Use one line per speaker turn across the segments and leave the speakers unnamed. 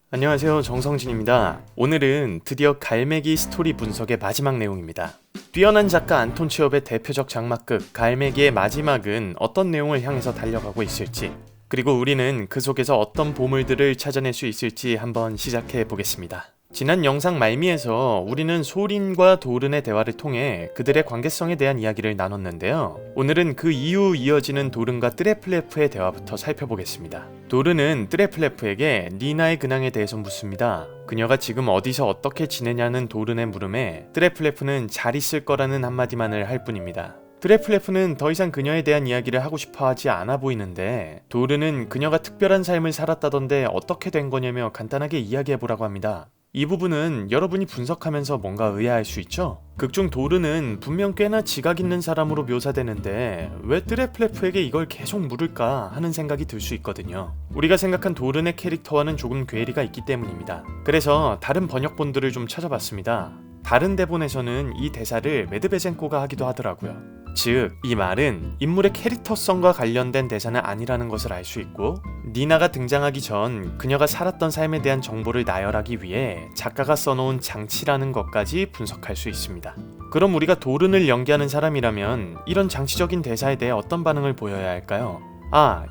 안녕하세요, 정성진입니다. 오늘은 드디어 갈매기 스토리 분석의 마지막 내용입니다. 뛰어난 작가 안톤 취업의 대표적 장막극 갈매기의 마지막은 어떤 내용을 향해서 달려가고 있을지, 그리고 우리는 그 속에서 어떤 보물들을 찾아낼 수 있을지 한번 시작해 보겠습니다. 지난 영상 말미에서 우리는 소린과 도른의 대화를 통해 그들의 관계성에 대한 이야기를 나눴는데요. 오늘은 그 이후 이어지는 도른과 뜨레플레프의 대화부터 살펴보겠습니다. 도른은 뜨레플레프에게 니나의 근황에 대해서 묻습니다. 그녀가 지금 어디서 어떻게 지내냐는 도른의 물음에 뜨레플레프는 잘 있을 거라는 한마디만을 할 뿐입니다. 뜨레플레프는 더 이상 그녀에 대한 이야기를 하고 싶어 하지 않아 보이는데, 도른은 그녀가 특별한 삶을 살았다던데 어떻게 된 거냐며 간단하게 이야기해보라고 합니다. 이 부분은 여러분이 분석하면서 뭔가 의아할 수 있죠? 극중 도른은 분명 꽤나 지각 있는 사람으로 묘사되는데 왜 뜨레플레프에게 이걸 계속 물을까 하는 생각이 들 수 있거든요. 우리가 생각한 도른의 캐릭터와는 조금 괴리가 있기 때문입니다. 그래서 다른 번역본들을 좀 찾아봤습니다. 다른 대본에서는 이 대사를 메드베젠코가 하기도 하더라고요. 즉, 이 말은 인물의 캐릭터성과 관련된 대사는 아니라는 것을 알 수 있고, 니나가 등장하기 전 그녀가 살았던 삶에 대한 정보를 나열하기 위해 작가가 써놓은 장치라는 것까지 분석할 수 있습니다. 그럼 우리가 도른을 연기하는 사람이라면 이런 장치적인 대사에 대해 어떤 반응을 보여야 할까요?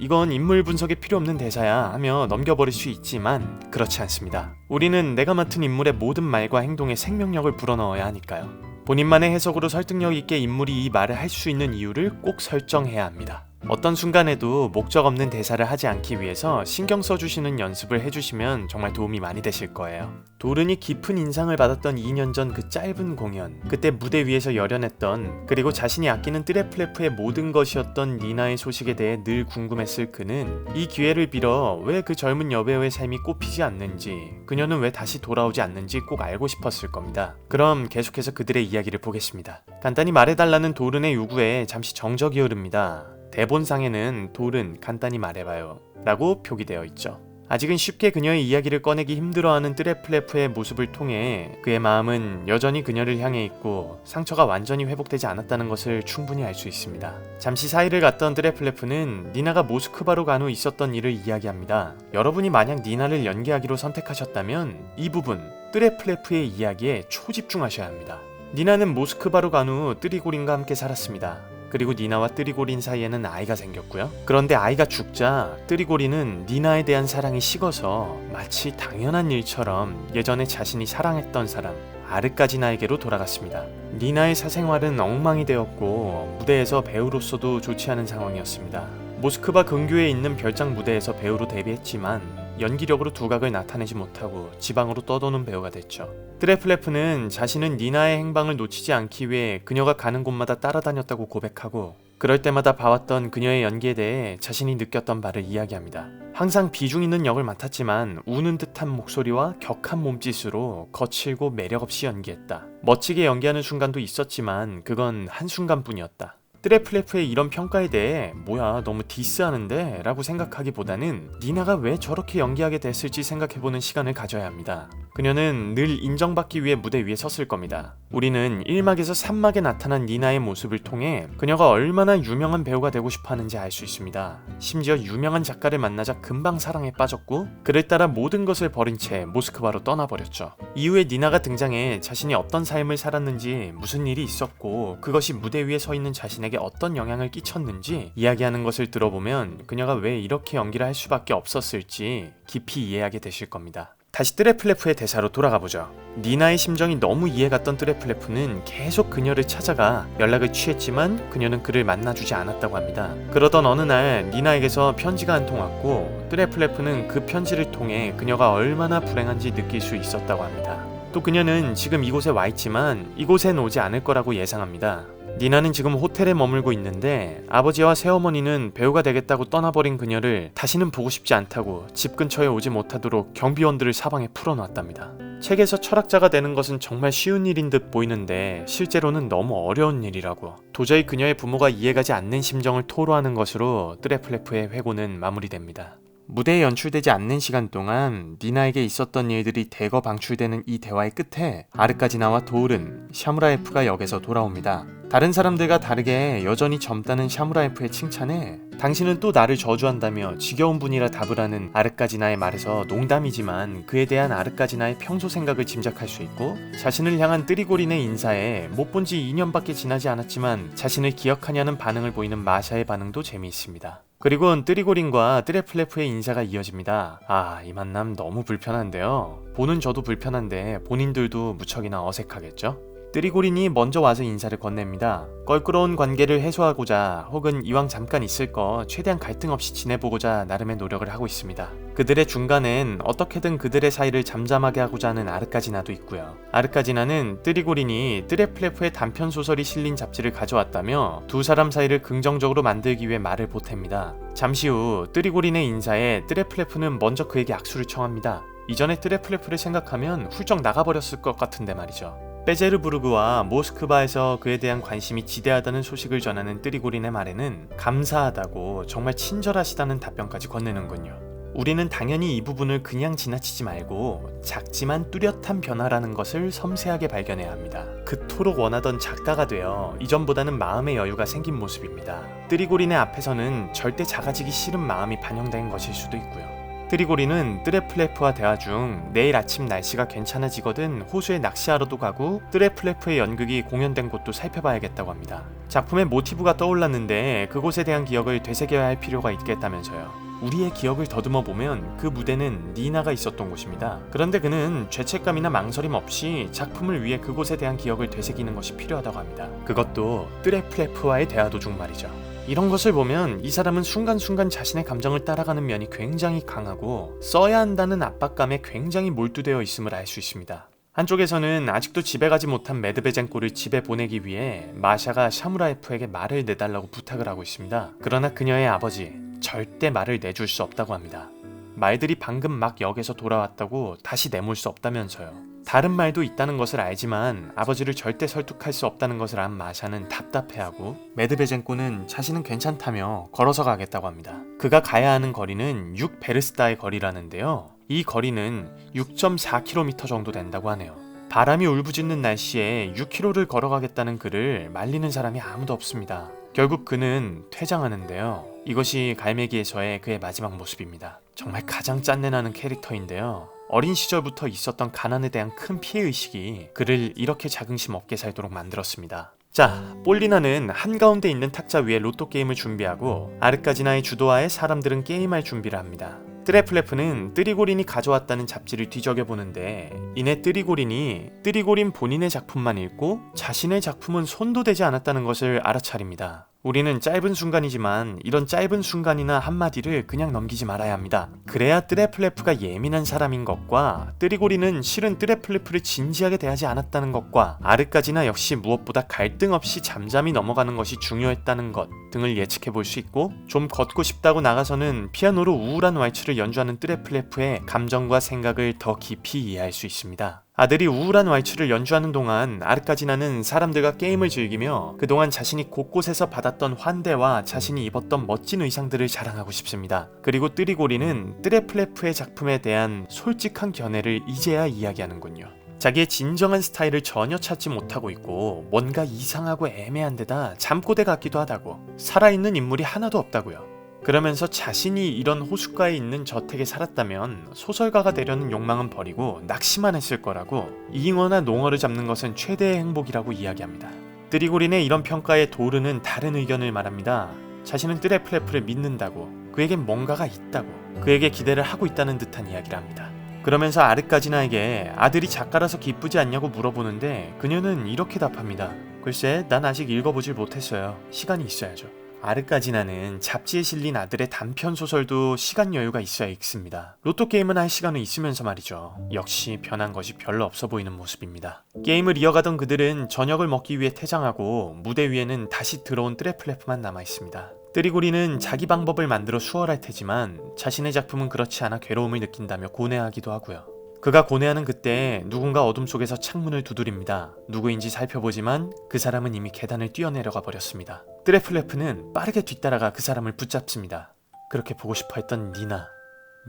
이건 인물 분석에 필요 없는 대사야 하며 넘겨버릴 수 있지만 그렇지 않습니다. 우리는 내가 맡은 인물의 모든 말과 행동에 생명력을 불어넣어야 하니까요. 본인만의 해석으로 설득력 있게 인물이 이 말을 할 수 있는 이유를 꼭 설정해야 합니다. 어떤 순간에도 목적 없는 대사를 하지 않기 위해서 신경 써주시는 연습을 해주시면 정말 도움이 많이 되실 거예요. 도른이 깊은 인상을 받았던 2년 전 그 짧은 공연, 그때 무대 위에서 열연했던, 그리고 자신이 아끼는 뜨레플레프의 모든 것이었던 니나의 소식에 대해 늘 궁금했을 그는 이 기회를 빌어 왜 그 젊은 여배우의 삶이 꼽히지 않는지, 그녀는 왜 다시 돌아오지 않는지 꼭 알고 싶었을 겁니다. 그럼 계속해서 그들의 이야기를 보겠습니다. 간단히 말해달라는 도른의 요구에 잠시 정적이 흐릅니다. 대본상에는 도른 간단히 말해봐요 라고 표기되어 있죠. 아직은 쉽게 그녀의 이야기를 꺼내기 힘들어하는 뜨레플레프의 모습을 통해 그의 마음은 여전히 그녀를 향해 있고 상처가 완전히 회복되지 않았다는 것을 충분히 알 수 있습니다. 잠시 사이를 갔던 뜨레플레프는 니나가 모스크바로 간 후 있었던 일을 이야기합니다. 여러분이 만약 니나를 연기하기로 선택하셨다면 이 부분, 뜨레플레프의 이야기에 초집중하셔야 합니다. 니나는 모스크바로 간 후 뜨리고린과 함께 살았습니다. 그리고 니나와 뜨리고린 사이에는 아이가 생겼고요. 그런데 아이가 죽자 뜨리고린은 니나에 대한 사랑이 식어서 마치 당연한 일처럼 예전에 자신이 사랑했던 사람 아르까지나에게로 돌아갔습니다. 니나의 사생활은 엉망이 되었고 무대에서 배우로서도 좋지 않은 상황이었습니다. 모스크바 근교에 있는 별장 무대에서 배우로 데뷔했지만 연기력으로 두각을 나타내지 못하고 지방으로 떠도는 배우가 됐죠. 뜨레플레프는 자신은 니나의 행방을 놓치지 않기 위해 그녀가 가는 곳마다 따라다녔다고 고백하고, 그럴 때마다 봐왔던 그녀의 연기에 대해 자신이 느꼈던 바를 이야기합니다. 항상 비중 있는 역을 맡았지만 우는 듯한 목소리와 격한 몸짓으로 거칠고 매력없이 연기했다. 멋지게 연기하는 순간도 있었지만 그건 한순간뿐이었다. 뜨레플레프의 이런 평가에 대해 뭐야 너무 디스하는데? 라고 생각하기보다는 니나가 왜 저렇게 연기하게 됐을지 생각해보는 시간을 가져야 합니다. 그녀는 늘 인정받기 위해 무대 위에 섰을 겁니다. 우리는 1막에서 3막에 나타난 니나의 모습을 통해 그녀가 얼마나 유명한 배우가 되고 싶어 하는지 알 수 있습니다. 심지어 유명한 작가를 만나자 금방 사랑에 빠졌고 그를 따라 모든 것을 버린 채 모스크바로 떠나버렸죠. 이후에 니나가 등장해 자신이 어떤 삶을 살았는지, 무슨 일이 있었고 그것이 무대 위에 서 있는 자신에게 어떤 영향을 끼쳤는지 이야기하는 것을 들어보면 그녀가 왜 이렇게 연기를 할 수밖에 없었을지 깊이 이해하게 되실 겁니다. 다시 뜨레플레프의 대사로 돌아가보죠. 니나의 심정이 너무 이해갔던 뜨레플레프는 계속 그녀를 찾아가 연락을 취했지만 그녀는 그를 만나주지 않았다고 합니다. 그러던 어느 날 니나에게서 편지가 한 통 왔고 뜨레플레프는 그 편지를 통해 그녀가 얼마나 불행한지 느낄 수 있었다고 합니다. 또 그녀는 지금 이곳에 와 있지만 이곳엔 오지 않을 거라고 예상합니다. 니나는 지금 호텔에 머물고 있는데 아버지와 새어머니는 배우가 되겠다고 떠나버린 그녀를 다시는 보고 싶지 않다고 집 근처에 오지 못하도록 경비원들을 사방에 풀어놨답니다. 책에서 철학자가 되는 것은 정말 쉬운 일인 듯 보이는데 실제로는 너무 어려운 일이라고, 도저히 그녀의 부모가 이해가지 않는 심정을 토로하는 것으로 뜨레플레프의 회고는 마무리됩니다. 무대에 연출되지 않는 시간 동안 니나에게 있었던 일들이 대거 방출되는 이 대화의 끝에 아르카지나와 도울은 샤무라에프가 역에서 돌아옵니다. 다른 사람들과 다르게 여전히 젊다는 샤무라에프의 칭찬에 당신은 또 나를 저주한다며 지겨운 분이라 답을 하는 아르카지나의 말에서 농담이지만 그에 대한 아르카지나의 평소 생각을 짐작할 수 있고, 자신을 향한 뜨리고린의 인사에 못 본 지 2년밖에 지나지 않았지만 자신을 기억하냐는 반응을 보이는 마샤의 반응도 재미있습니다. 그리고 뜨리고린과 뜨레플레프의 인사가 이어집니다. 이 만남 너무 불편한데요. 보는 저도 불편한데 본인들도 무척이나 어색하겠죠? 뜨리고린이 먼저 와서 인사를 건넵니다. 껄끄러운 관계를 해소하고자 혹은 이왕 잠깐 있을 거 최대한 갈등 없이 지내보고자 나름의 노력을 하고 있습니다. 그들의 중간엔 어떻게든 그들의 사이를 잠잠하게 하고자 하는 아르카지나도 있고요. 아르카지나는 뜨리고린이 뜨레플레프의 단편 소설이 실린 잡지를 가져왔다며 두 사람 사이를 긍정적으로 만들기 위해 말을 보탭니다. 잠시 후 뜨리고린의 인사에 뜨레플레프는 먼저 그에게 악수를 청합니다. 이전에 뜨레플레프를 생각하면 훌쩍 나가버렸을 것 같은데 말이죠. 페제르부르크와 모스크바에서 그에 대한 관심이 지대하다는 소식을 전하는 뜨리고린의 말에는 감사하다고 정말 친절하시다는 답변까지 건네는군요. 우리는 당연히 이 부분을 그냥 지나치지 말고 작지만 뚜렷한 변화라는 것을 섬세하게 발견해야 합니다. 그토록 원하던 작가가 되어 이전보다는 마음의 여유가 생긴 모습입니다. 뜨리고린의 앞에서는 절대 작아지기 싫은 마음이 반영된 것일 수도 있고요. 뜨리고린은 뜨레플레프와 대화 중 내일 아침 날씨가 괜찮아지거든 호수에 낚시하러도 가고 뜨레플레프의 연극이 공연된 곳도 살펴봐야겠다고 합니다. 작품의 모티브가 떠올랐는데 그곳에 대한 기억을 되새겨야 할 필요가 있겠다면서요. 우리의 기억을 더듬어 보면 그 무대는 니나가 있었던 곳입니다. 그런데 그는 죄책감이나 망설임 없이 작품을 위해 그곳에 대한 기억을 되새기는 것이 필요하다고 합니다. 그것도 뜨레플레프와의 대화 도중 말이죠. 이런 것을 보면 이 사람은 순간순간 자신의 감정을 따라가는 면이 굉장히 강하고 써야 한다는 압박감에 굉장히 몰두되어 있음을 알 수 있습니다. 한쪽에서는 아직도 집에 가지 못한 메드베젠코를 집에 보내기 위해 마샤가 샤무라에프에게 말을 내달라고 부탁을 하고 있습니다. 그러나 그녀의 아버지, 절대 말을 내줄 수 없다고 합니다. 말들이 방금 막 역에서 돌아왔다고 다시 내몰 수 없다면서요. 다른 말도 있다는 것을 알지만 아버지를 절대 설득할 수 없다는 것을 안 마샤는 답답해하고, 메드베젠코는 자신은 괜찮다며 걸어서 가겠다고 합니다. 그가 가야 하는 거리는 6베르스타의 거리라는데요. 이 거리는 6.4km 정도 된다고 하네요. 바람이 울부짖는 날씨에 6km를 걸어가겠다는 그를 말리는 사람이 아무도 없습니다. 결국 그는 퇴장하는데요. 이것이 갈매기에서의 그의 마지막 모습입니다. 정말 가장 짠내나는 캐릭터인데요. 어린 시절부터 있었던 가난에 대한 큰 피해의식이 그를 이렇게 자긍심 없게 살도록 만들었습니다. 자, 볼리나는 한가운데 있는 탁자 위에 로또 게임을 준비하고 아르카지나의 주도하에 사람들은 게임할 준비를 합니다. 뜨레플레프는 뜨리고린이 가져왔다는 잡지를 뒤적여보는데 이내 뜨리고린 본인의 작품만 읽고 자신의 작품은 손도 대지 않았다는 것을 알아차립니다. 우리는 짧은 순간이지만 이런 짧은 순간이나 한마디를 그냥 넘기지 말아야 합니다. 그래야 뜨레플레프가 예민한 사람인 것과 뜨리고린은 실은 뜨레플레프를 진지하게 대하지 않았다는 것과 아르카지나 역시 무엇보다 갈등 없이 잠잠히 넘어가는 것이 중요했다는 것 등을 예측해 볼 수 있고, 좀 걷고 싶다고 나가서는 피아노로 우울한 왈츠를 연주하는 뜨레플레프의 감정과 생각을 더 깊이 이해할 수 있습니다. 아들이 우울한 왈츠를 연주하는 동안 아르카지나는 사람들과 게임을 즐기며 그동안 자신이 곳곳에서 받았던 환대와 자신이 입었던 멋진 의상들을 자랑하고 싶습니다. 그리고 뜨리고린은 뜨레플레프의 작품에 대한 솔직한 견해를 이제야 이야기하는군요. 자기의 진정한 스타일을 전혀 찾지 못하고 있고 뭔가 이상하고 애매한 데다 잠꼬대 같기도 하다고, 살아있는 인물이 하나도 없다고요. 그러면서 자신이 이런 호숫가에 있는 저택에 살았다면 소설가가 되려는 욕망은 버리고 낚시만 했을 거라고, 잉어나 농어를 잡는 것은 최대의 행복이라고 이야기합니다. 뜨리고린의 이런 평가에 도르는 다른 의견을 말합니다. 자신은 뜨레플레프를 믿는다고, 그에겐 뭔가가 있다고, 그에게 기대를 하고 있다는 듯한 이야기를 합니다. 그러면서 아르카지나에게 아들이 작가라서 기쁘지 않냐고 물어보는데 그녀는 이렇게 답합니다. 글쎄, 난 아직 읽어보질 못했어요. 시간이 있어야죠. 아르카지나는 잡지에 실린 아들의 단편 소설도 시간 여유가 있어야 읽습니다. 로또 게임은 할 시간은 있으면서 말이죠. 역시 변한 것이 별로 없어 보이는 모습입니다. 게임을 이어가던 그들은 저녁을 먹기 위해 퇴장하고 무대 위에는 다시 들어온 뜨레플레프만 남아있습니다. 뜨리고린은 자기 방법을 만들어 수월할 테지만 자신의 작품은 그렇지 않아 괴로움을 느낀다며 고뇌하기도 하고요. 그가 고뇌하는 그때 누군가 어둠 속에서 창문을 두드립니다. 누구인지 살펴보지만 그 사람은 이미 계단을 뛰어내려가 버렸습니다. 뜨레플레프는 빠르게 뒤따라가 그 사람을 붙잡습니다. 그렇게 보고 싶어 했던 니나.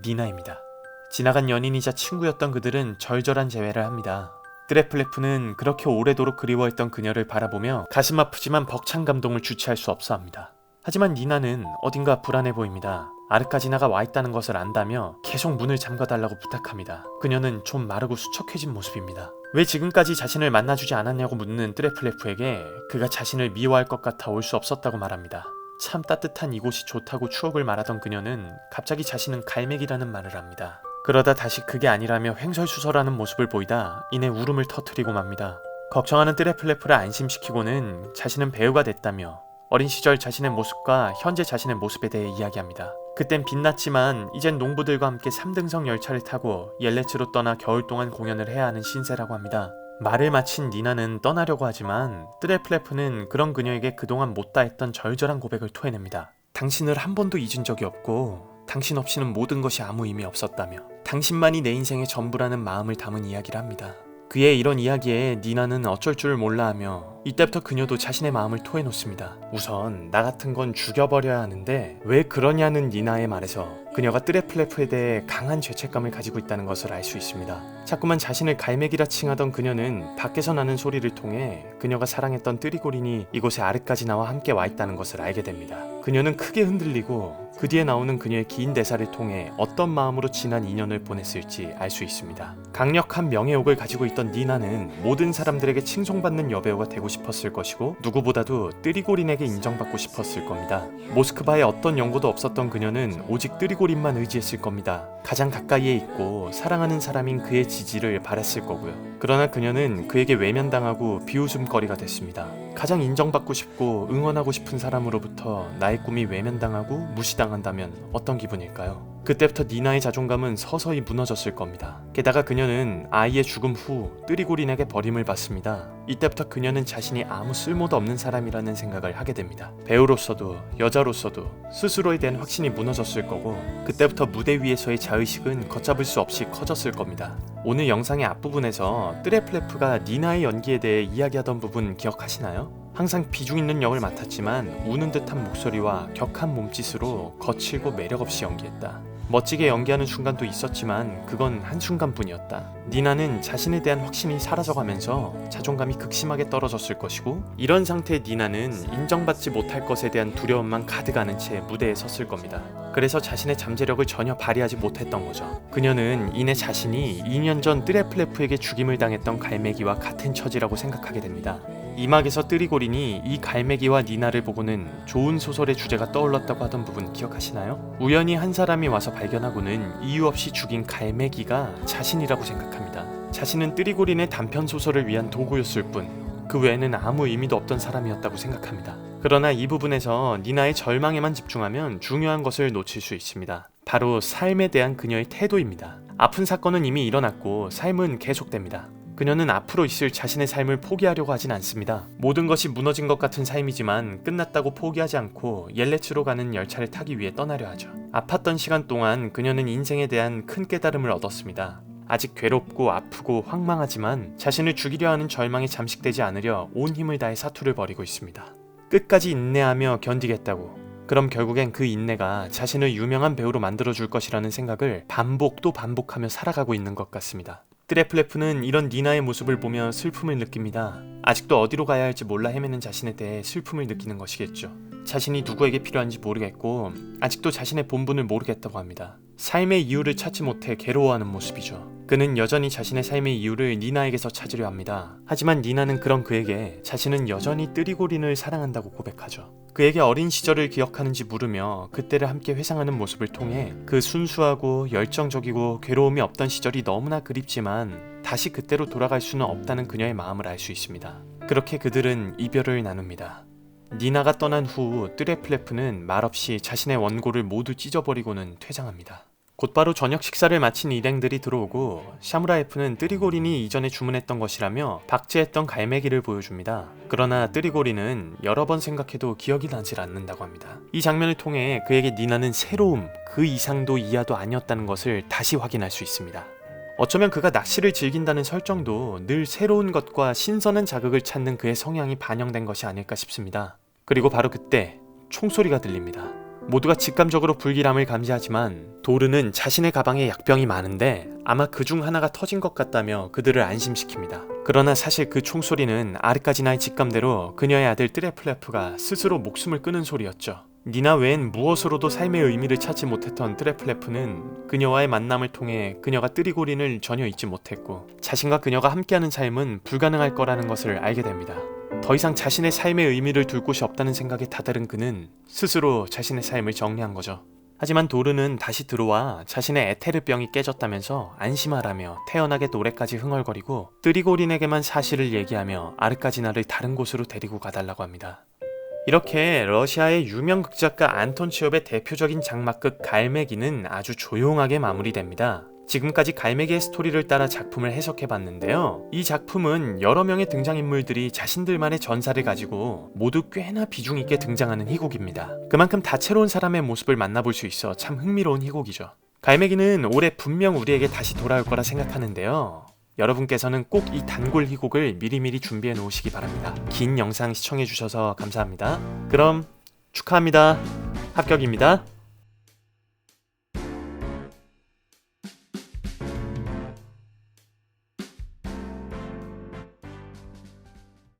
니나입니다. 지나간 연인이자 친구였던 그들은 절절한 재회를 합니다. 드레플레프는 그렇게 오래도록 그리워했던 그녀를 바라보며 가슴 아프지만 벅찬 감동을 주체할 수 없어 합니다. 하지만 니나는 어딘가 불안해 보입니다. 아르카지나가 와있다는 것을 안다며 계속 문을 잠가달라고 부탁합니다. 그녀는 좀 마르고 수척해진 모습입니다. 왜 지금까지 자신을 만나주지 않았냐고 묻는 드레플레프에게 그가 자신을 미워할 것 같아 올 수 없었다고 말합니다. 참 따뜻한 이곳이 좋다고 추억을 말하던 그녀는 갑자기 자신은 갈매기라는 말을 합니다. 그러다 다시 그게 아니라며 횡설수설하는 모습을 보이다 이내 울음을 터뜨리고 맙니다. 걱정하는 드레플레프를 안심시키고는 자신은 배우가 됐다며 어린 시절 자신의 모습과 현재 자신의 모습에 대해 이야기합니다. 그땐 빛났지만 이젠 농부들과 함께 3등석 열차를 타고 옐레츠로 떠나 겨울 동안 공연을 해야 하는 신세라고 합니다. 말을 마친 니나는 떠나려고 하지만 드레플레프는 그런 그녀에게 그동안 못다 했던 절절한 고백을 토해냅니다. 당신을 한 번도 잊은 적이 없고 당신 없이는 모든 것이 아무 의미 없었다며 당신만이 내 인생의 전부라는 마음을 담은 이야기를 합니다. 그의 이런 이야기에 니나는 어쩔 줄 몰라 하며 이때부터 그녀도 자신의 마음을 토해놓습니다. 우선 나 같은 건 죽여버려야 하는데 왜 그러냐는 니나의 말에서 그녀가 드레플레프에 대해 강한 죄책감을 가지고 있다는 것을 알 수 있습니다. 자꾸만 자신을 갈매기라 칭하던 그녀는 밖에서 나는 소리를 통해 그녀가 사랑했던 뜨리고린이 이곳에 아르카지나와 함께 와 있다는 것을 알게 됩니다. 그녀는 크게 흔들리고 그 뒤에 나오는 그녀의 긴 대사를 통해 어떤 마음으로 지난 2년을 보냈을지 알 수 있습니다. 강력한 명예욕을 가지고 있던 니나는 모든 사람들에게 칭송받는 여배우가 되고 싶었을 것이고 누구보다도 뜨리고린에게 인정받고 싶었을 겁니다. 모스크바에 어떤 연고도 없었던 그녀는 오직 뜨리고린만 의지했을 겁니다. 가장 가까이에 있고 사랑하는 사람인 그의 지지를 바랐을 거고요. 그러나 그녀는 그에게 외면당하고 비웃음거리가 됐습니다. 가장 인정받고 싶고 응원하고 싶은 사람으로부터 나의 꿈이 외면당하고 무시당한다면 어떤 기분일까요? 그때부터 니나의 자존감은 서서히 무너졌을 겁니다. 게다가 그녀는 아이의 죽음 후 뜨리고린에게 버림을 받습니다. 이때부터 그녀는 자신이 아무 쓸모도 없는 사람이라는 생각을 하게 됩니다. 배우로서도 여자로서도 스스로에 대한 확신이 무너졌을 거고 그때부터 무대 위에서의 자의식은 걷잡을 수 없이 커졌을 겁니다. 오늘 영상의 앞부분에서 드레플레프가 니나의 연기에 대해 이야기하던 부분 기억하시나요? 항상 비중 있는 역을 맡았지만 우는 듯한 목소리와 격한 몸짓으로 거칠고 매력없이 연기했다. 멋지게 연기하는 순간도 있었지만 그건 한순간뿐이었다. 니나는 자신에 대한 확신이 사라져가면서 자존감이 극심하게 떨어졌을 것이고 이런 상태의 니나는 인정받지 못할 것에 대한 두려움만 가득 안은 채 무대에 섰을 겁니다. 그래서 자신의 잠재력을 전혀 발휘하지 못했던 거죠. 그녀는 이내 자신이 2년 전 드레플레프에게 죽임을 당했던 갈매기와 같은 처지라고 생각하게 됩니다. 이 막에서 뜨리고린이 이 갈매기와 니나를 보고는 좋은 소설의 주제가 떠올랐다고 하던 부분 기억하시나요? 우연히 한 사람이 와서 발견하고는 이유 없이 죽인 갈매기가 자신이라고 생각합니다. 자신은 뜨리고린의 단편 소설을 위한 도구였을 뿐 그 외에는 아무 의미도 없던 사람이었다고 생각합니다. 그러나 이 부분에서 니나의 절망에만 집중하면 중요한 것을 놓칠 수 있습니다. 바로 삶에 대한 그녀의 태도입니다. 아픈 사건은 이미 일어났고 삶은 계속됩니다. 그녀는 앞으로 있을 자신의 삶을 포기하려고 하진 않습니다. 모든 것이 무너진 것 같은 삶이지만 끝났다고 포기하지 않고 옐레츠로 가는 열차를 타기 위해 떠나려 하죠. 아팠던 시간 동안 그녀는 인생에 대한 큰 깨달음을 얻었습니다. 아직 괴롭고 아프고 황망하지만 자신을 죽이려 하는 절망에 잠식되지 않으려 온 힘을 다해 사투를 벌이고 있습니다. 끝까지 인내하며 견디겠다고. 그럼 결국엔 그 인내가 자신을 유명한 배우로 만들어줄 것이라는 생각을 반복 또 반복하며 살아가고 있는 것 같습니다. 드레플레프는 이런 니나의 모습을 보며 슬픔을 느낍니다. 아직도 어디로 가야 할지 몰라 헤매는 자신에 대해 슬픔을 느끼는 것이겠죠. 자신이 누구에게 필요한지 모르겠고 아직도 자신의 본분을 모르겠다고 합니다. 삶의 이유를 찾지 못해 괴로워하는 모습이죠. 그는 여전히 자신의 삶의 이유를 니나에게서 찾으려 합니다. 하지만 니나는 그런 그에게 자신은 여전히 뜨리고린을 사랑한다고 고백하죠. 그에게 어린 시절을 기억하는지 물으며 그때를 함께 회상하는 모습을 통해 그 순수하고 열정적이고 괴로움이 없던 시절이 너무나 그립지만 다시 그때로 돌아갈 수는 없다는 그녀의 마음을 알 수 있습니다. 그렇게 그들은 이별을 나눕니다. 니나가 떠난 후 드레플레프는 말없이 자신의 원고를 모두 찢어버리고는 퇴장합니다. 곧바로 저녁 식사를 마친 일행들이 들어오고 샤무라에프는 뜨리고린이 이전에 주문했던 것이라며 박제했던 갈매기를 보여줍니다. 그러나 뜨리고린은 여러 번 생각해도 기억이 나질 않는다고 합니다. 이 장면을 통해 그에게 니나는 새로움, 그 이상도 이하도 아니었다는 것을 다시 확인할 수 있습니다. 어쩌면 그가 낚시를 즐긴다는 설정도 늘 새로운 것과 신선한 자극을 찾는 그의 성향이 반영된 것이 아닐까 싶습니다. 그리고 바로 그때 총소리가 들립니다. 모두가 직감적으로 불길함을 감지하지만 도르는 자신의 가방에 약병이 많은데 아마 그중 하나가 터진 것 같다며 그들을 안심시킵니다. 그러나 사실 그 총소리는 아르카지나의 직감대로 그녀의 아들 트레플레프가 스스로 목숨을 끊은 소리였죠. 니나 외엔 무엇으로도 삶의 의미를 찾지 못했던 트레플레프는 그녀와의 만남을 통해 그녀가 뜨리고린을 전혀 잊지 못했고 자신과 그녀가 함께하는 삶은 불가능할 거라는 것을 알게 됩니다. 더 이상 자신의 삶의 의미를 둘 곳이 없다는 생각에 다다른 그는 스스로 자신의 삶을 정리한 거죠. 하지만 도르는 다시 들어와 자신의 에테르병이 깨졌다면서 안심하라며 태연하게 노래까지 흥얼거리고 뜨리고린에게만 사실을 얘기하며 아르카지나를 다른 곳으로 데리고 가달라고 합니다. 이렇게 러시아의 유명 극작가 안톤 체홉의 대표적인 장막극 갈매기는 아주 조용하게 마무리됩니다. 지금까지 갈매기의 스토리를 따라 작품을 해석해봤는데요. 이 작품은 여러 명의 등장인물들이 자신들만의 전사를 가지고 모두 꽤나 비중 있게 등장하는 희곡입니다. 그만큼 다채로운 사람의 모습을 만나볼 수 있어 참 흥미로운 희곡이죠. 갈매기는 올해 분명 우리에게 다시 돌아올 거라 생각하는데요. 여러분께서는 꼭 이 단골 희곡을 미리미리 준비해 놓으시기 바랍니다. 긴 영상 시청해주셔서 감사합니다. 그럼 축하합니다. 합격입니다.